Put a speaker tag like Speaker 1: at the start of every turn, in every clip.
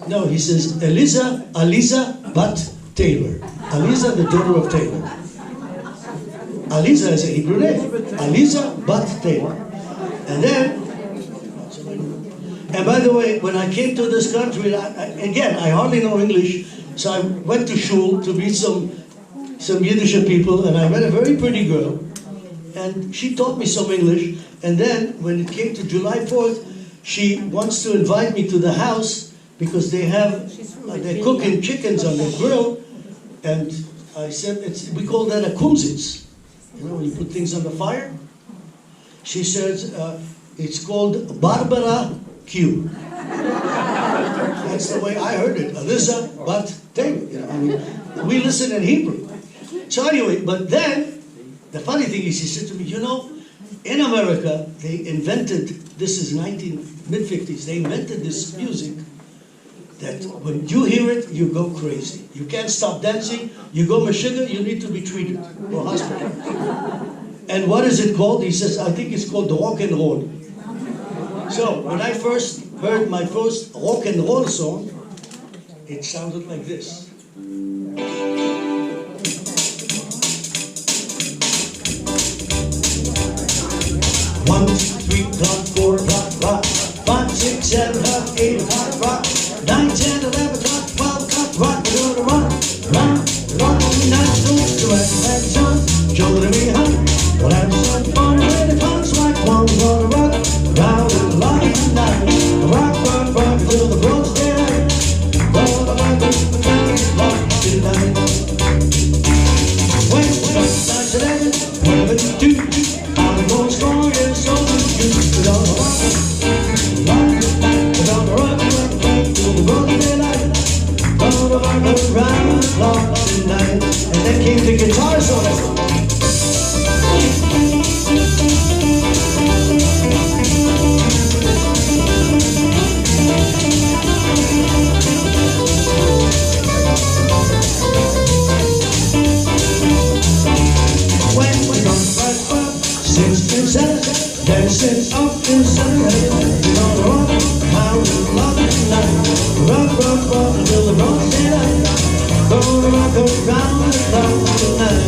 Speaker 1: No, he says, Eliza Bat Taylor. Eliza, the daughter of Taylor. Eliza is a Hebrew name. Eliza Bat Taylor. And then, and by the way, when I came to this country, I hardly know English, so I went to shul to meet some Yiddish people, and I met a very pretty girl, and she taught me some English, and then when it came to July 4th, she wants to invite me to the house because they're cooking chickens on the grill, and I said, we call that a kumsitz. You know, when you put things on the fire? She says, it's called Barbara Q. That's the way I heard it. Eliza Bat Taylor. You know, I mean, we listen in Hebrew. So anyway, but then, the funny thing is, he said to me, you know, in America, they invented, this is mid-50s, they invented this music that when you hear it, you go crazy. You can't stop dancing, you go Meshuggah, you need to be treated or hospital. And what is it called? He says, I think it's called rock and roll. So, when I first heard my first rock and roll song, it sounded like this. 1, 2, 3, 4, rock, 5, 6, 7, 8, rock, 9, 10, 11, 12, rock, we're gonna rock, rock, night, don't do it, have some, children be hot, we'll have some fun, when it comes like one, we're gonna rock, round and rock tonight, rock, till the broad daylight, rock tonight. When it starts at 11, 2, I'm going strong and so we're gonna rock, we're gonna rock till the broad daylight, gonna rock around the clock tonight. And then came the guitar solo. Dancing up in sunlight, we're gonna rock, round the clock tonight. Rock, until the broad daylight. Gonna rock around the clock tonight.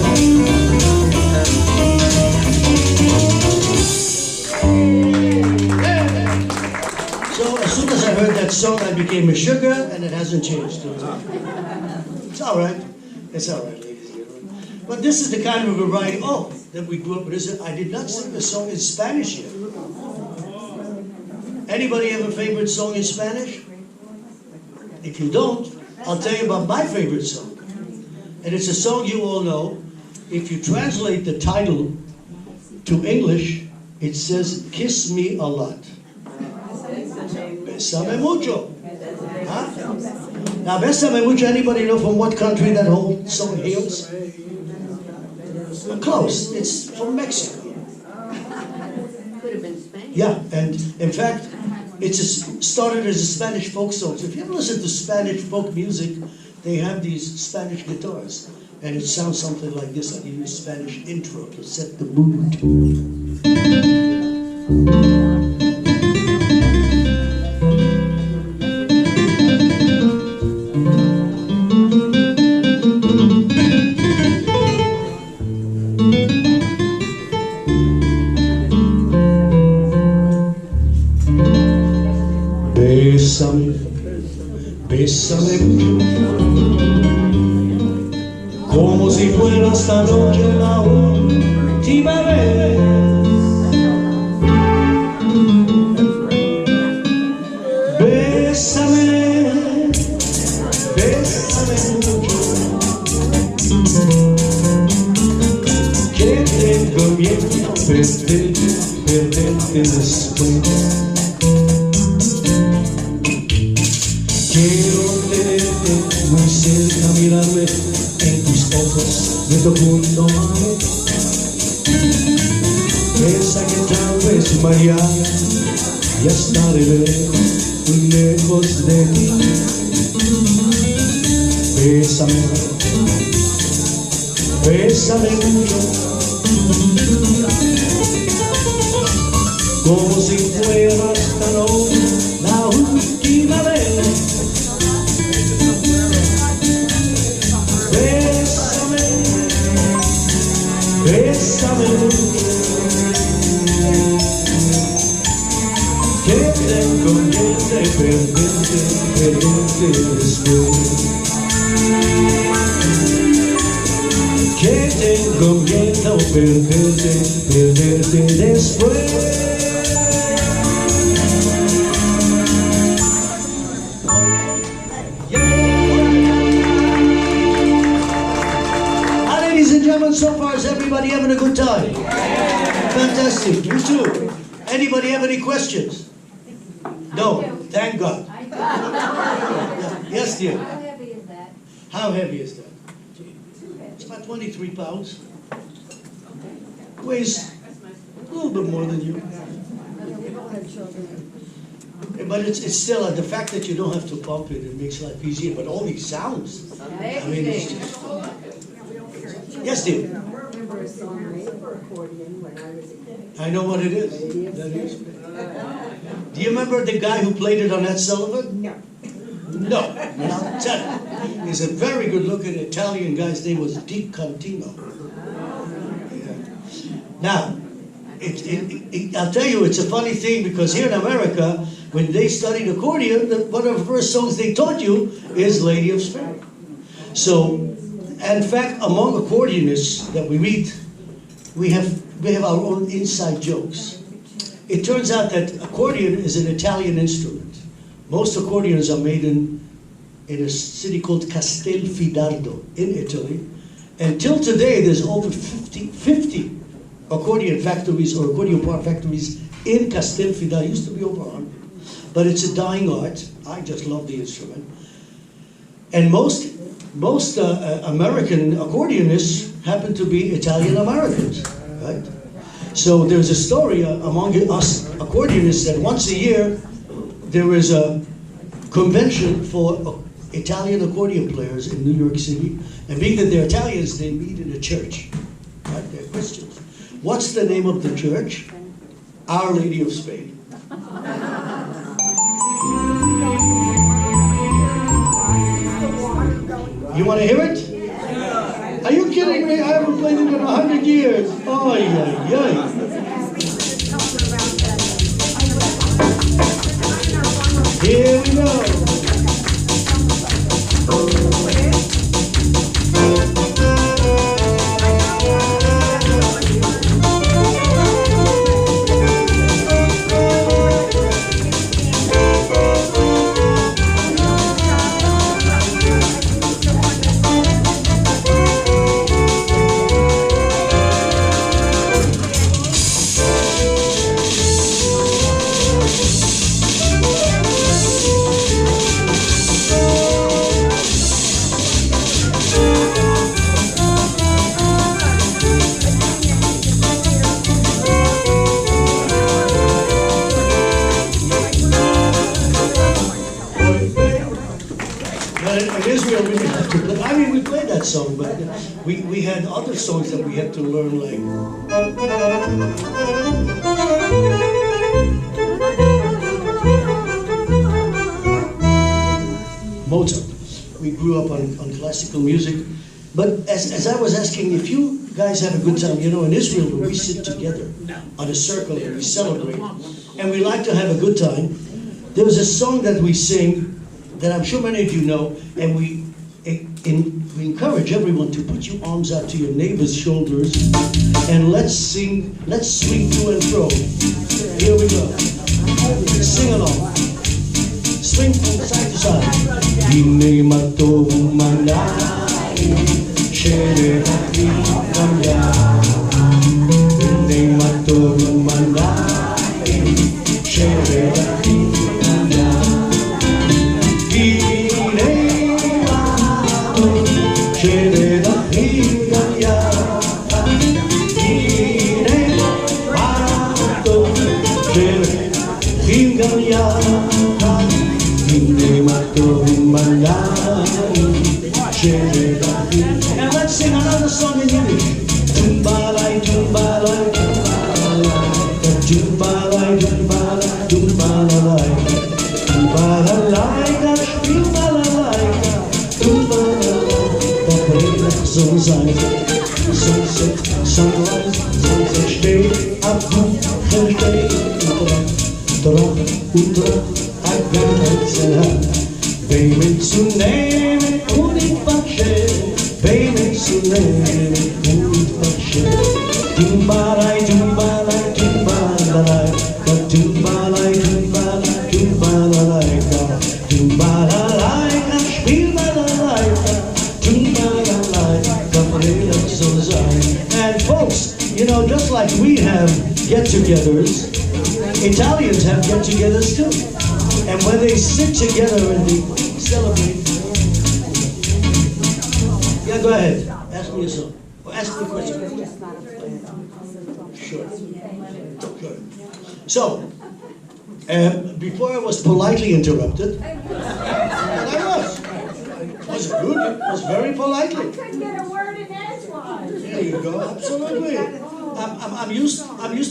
Speaker 1: So as soon as I heard that song, I became a sugar, and it hasn't changed. It's all right. It's all right, ladies and gentlemen. But this is the kind of variety. Oh, that we grew up with. I did not sing the song in Spanish yet. Anybody have a favorite song in Spanish? If you don't, I'll tell you about my favorite song. And it's a song you all know. If you translate the title to English, it says, Kiss Me a Lot. Bésame mucho. Huh? Now, Bésame mucho, anybody know from what country that whole song hails? Close. It's from Mexico.
Speaker 2: Could have been Spain.
Speaker 1: Yeah, and in fact, started as a Spanish folk song. So if you ever listen to Spanish folk music, they have these Spanish guitars. And it sounds something like this. I'll give you a Spanish intro to set the mood. Bésame, bésame mucho, como si fuera esta noche la última vez. Bésame, bésame mucho, que tengo miedo perderte después. Quiero tenerte muy cerca, mirarme en tus ojos de profundo amor. Piensa que tal vez mañana ya estaré muy lejos de ti. Bésame, bésame mucho, como si fuera esta noche la última vez. Que tengo que perderte después. Que tengo miedo perderte después. Ladies and gentlemen, so far is everybody having a good time? Fantastic, you too. Anybody have any questions? No, thank God. Yes, dear.
Speaker 3: How heavy is that?
Speaker 1: How heavy is that? It's about 23 pounds. Weighs a little bit more than you.
Speaker 3: We all have children.
Speaker 1: But it's still, the fact that you don't have to pump it, it makes life easier. But all these sounds, I mean, it's just... Yes, dear.
Speaker 3: I remember a song made for accordion when I was a kid.
Speaker 1: I know what it is. That is. Do you remember the guy who played it on Ed Sullivan?
Speaker 3: No.
Speaker 1: No. He's a very good-looking Italian guy. His name was Dick Contino. Yeah. Now, I'll tell you, it's a funny thing because here in America, when they studied accordion, one of the first songs they taught you is Lady of Spain. So, in fact, among accordionists that we meet, we have our own inside jokes. It turns out that accordion is an Italian instrument. Most accordions are made in a city called Castelfidardo in Italy. Until today, there's over 50 accordion factories or accordion part factories in Castelfidardo. It used to be over 100. But it's a dying art. I just love the instrument. And most American accordionists happen to be Italian Americans, right? So there's a story among us accordionists that once a year there is a convention for Italian accordion players in New York City, and being that they're Italians, they meet in a church, right? They're Christians. What's the name of the church? Our Lady of Spain. You want to hear it? Are you kidding me? I haven't played it in 100 years. Oh, yeah. Here we go. We played that song, but we had other songs that we had to learn, like Mozart. We grew up on classical music, but as I was asking, if you guys have a good time, you know, in Israel, when we sit together on a circle and we celebrate, and we like to have a good time, there's a song that we sing that I'm sure many of you know, and we encourage everyone to put your arms out to your neighbor's shoulders and let's swing to and fro. Here we go. Sing along. Swing from side to side. Hine matov manai, shere hakinamya. Hine matov manai, shere hakinamya. Now let's sing another song in Yiddish. Tumbalai, tumbalai, tumbalai, tumbalai, tumbalai, tumbalai, tumbalai, tumbalai, tumbalai, so sein. sunset, sunrise, sunset, stay up, stay, baby, tsunami, unipace, baby, tsunami, unipace. Tumbalai, tumbalai, tumbalai, tumbalai, tumbalai, tumbalai, tumbalai, tumbalai, tumbalai. And folks, you know, just like we have get-togethers, Italians have get-togethers too. And when they sit together and they celebrate, yeah, go ahead. Ask me a song. Or ask me a question. Sure. Sure. So, before I was politely interrupted, and I was. Was it good? It was very politely.
Speaker 3: I couldn't get a word in edgewise.
Speaker 1: There you go. Absolutely. I'm used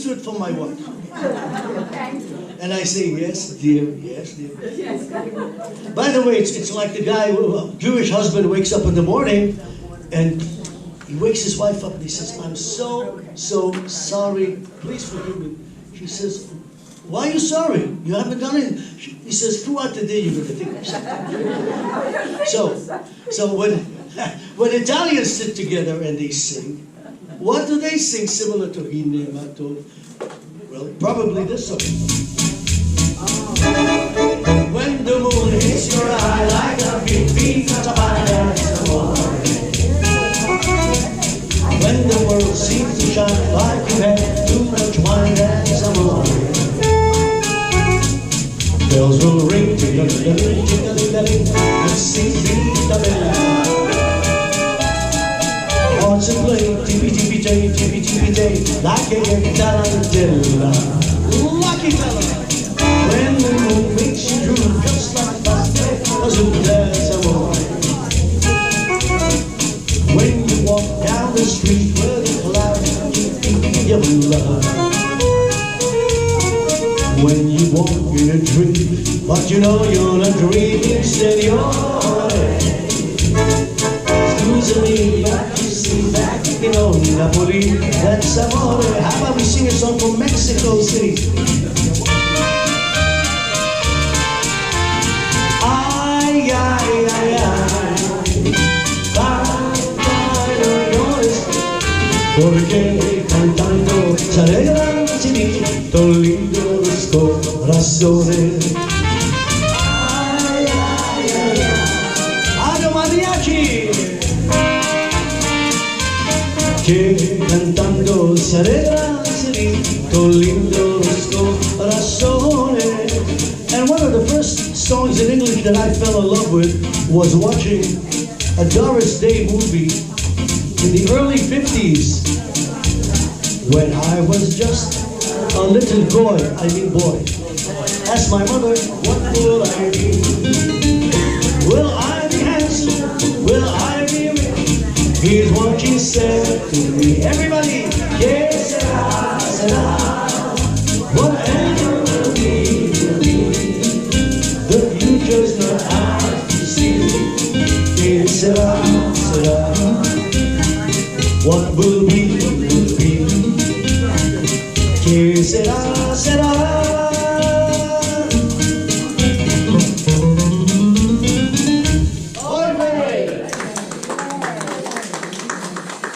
Speaker 1: to it from my wife. And I say, yes, dear, yes, dear. By the way, it's like the guy, a Jewish husband wakes up in the morning and he wakes his wife up and he says, I'm so sorry. Please forgive me. She says, why are you sorry? You haven't done it. He says, throughout the day you're going to think of something. So when Italians sit together and they sing, what do they sing similar to Hine Mato? Well, probably this song. When the moon hits your eye like a big beat, when the world seems to shine like you had too much wine and some more. Bells will ring, ting-a-ling-a-ling, ting-a-ling-a-ling, and sing the bell. Hearts will play, tippy-tippy-tay, tippy-tippy-tay, like a tarantella. Lucky fella! When the moon makes you drool, just like pasta, there's a more. When you walk down the street where the clouds give you love. When you walk in a dream, but you know you're not dreaming, instead you're Scusami, but you see back, you know, Napoli, that's amore. How about we sing a song from Mexico City? Ay, ay, ay, ay. Porque cantando se alegran chinito lindo los corazones. Ay, ay, ay, ay. ¡Aló, mariachi! Que cantando se alegran chinito lindo los corazones. And one of the first songs in English that I fell in love with was watching a Doris Day movie in the early 50s, when I was just a little boy, asked my mother, what will I be? Will I be handsome? Will I be rich? Here's what she said to me. Everybody, yes, será. Whatever will be, the future's not hard to see. Yes, será. What will be, will be. Que será, será.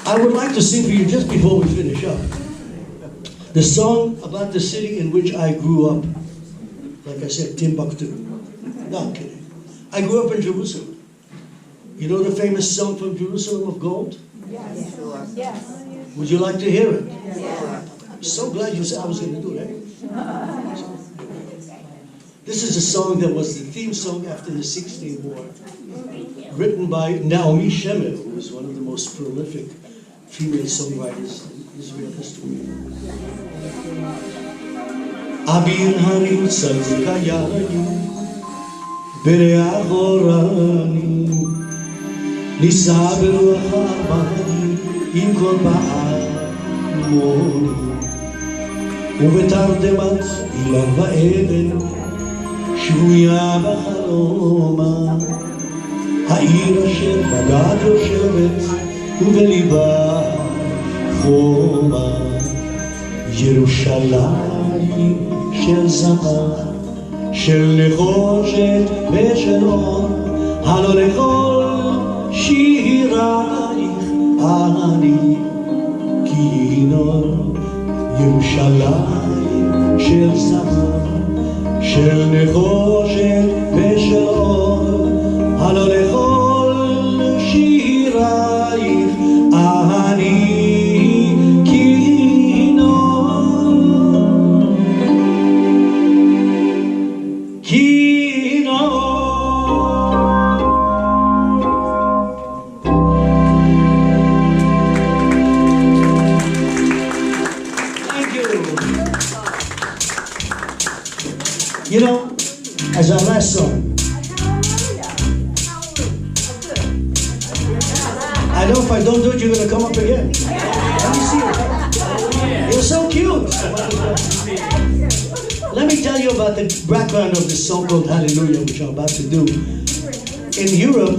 Speaker 1: I would like to sing for you just before we finish up the song about the city in which I grew up. Like I said, Timbuktu. No, I'm kidding. I grew up in Jerusalem. You know the famous song from Jerusalem of Gold?
Speaker 3: Yes. Yes.
Speaker 1: Would you like to hear it?
Speaker 3: Yes.
Speaker 1: I'm so glad you said I was going to do that. This is a song that was the theme song after the 6-Day War, written by Naomi Shemer, who was one of the most prolific female songwriters in Israel history. Abir harim tzalzika yarayu, bere'achorani, nisa beruach ha'amani, im kol ba'amoni, ובתרדמת אילן ואבן, שבויה בחלומה, העיר אשר בגד יושבת, ובליבה חומה, ירושלים של זהב, של נחושת ושל אור, הלא לכל שירייך אני כינור. ירושלים של זהב, של נחושת ושל אור, הלא לכל שירייך אני כינור. כינור. You know, as our last song, I know if I don't do it, you're going to come up again. Let me see it. You're so cute. Let me tell you about the background of this song called Hallelujah, which I'm about to do. In Europe,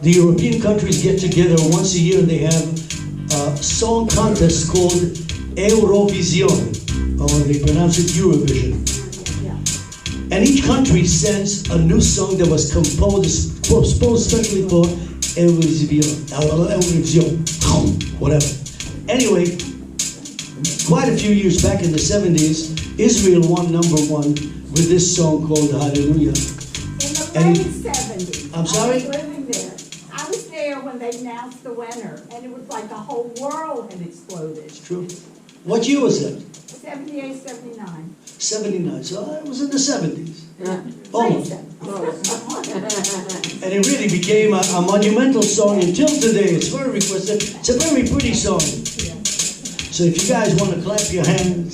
Speaker 1: the European countries get together once a year and they have a song contest called Eurovision, or they pronounce it Eurovision. And each country sends a new song that was composed especially for Eurovision, whatever. Anyway, quite a few years back in the 70s, Israel won #1 with this song called Hallelujah.
Speaker 3: In the late 70s.
Speaker 1: I'm sorry?
Speaker 3: I was living there. I was there when they announced the winner, and it was like the whole world had exploded.
Speaker 1: It's true. What year was that?
Speaker 3: 78, 79.
Speaker 1: 79. So it was in the 70s.
Speaker 3: Yeah.
Speaker 1: Almost. And it really became a monumental song until today. It's very requested. It's a very pretty song. So if you guys want to clap your hands.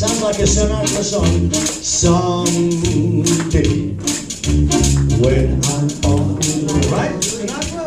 Speaker 1: Sounds like a Sinatra song. Someday when I'm on the right. Sinatra?